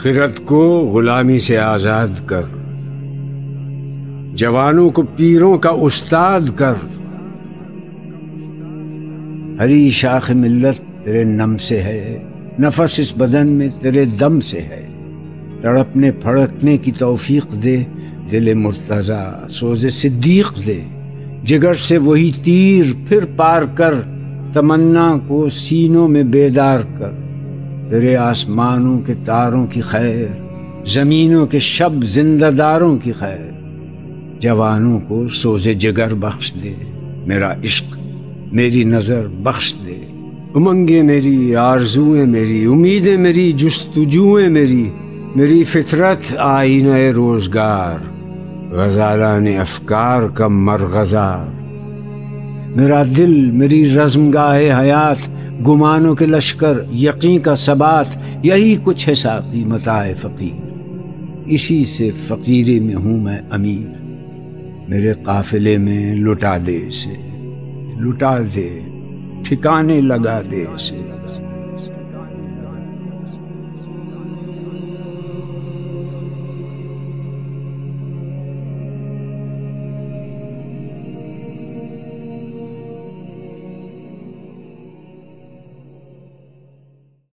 خرد کو غلامی سے آزاد کر، جوانوں کو پیروں کا استاد کر۔ ہری شاخ ملت تیرے نم سے ہے، نفس اس بدن میں تیرے دم سے ہے۔ تڑپنے پھڑکنے کی توفیق دے، دل مرتضیٰ سوز صدیق دے۔ جگر سے وہی تیر پھر پار کر، تمنا کو سینوں میں بیدار کر۔ تیرے آسمانوں کے تاروں کی خیر، زمینوں کے شب زندہ داروں کی خیر۔ جوانوں کو سوز جگر بخش دے، میرا عشق میری نظر بخش دے۔ امنگیں میری، آرزوئیں میری، امیدیں میری، جستجوئیں میری، میری فطرت آئینہ روزگار، غزالان افکار کا مرغزار۔ میرا دل میری رزمگاہ حیات، گمانوں کے لشکر یقین کا ثبات۔ یہی کچھ ہے ساقی متاع فقیر، اسی سے فقیری میں ہوں میں امیر۔ میرے قافلے میں لٹا دے اسے، لٹا دے ٹھکانے لگا دے اسے۔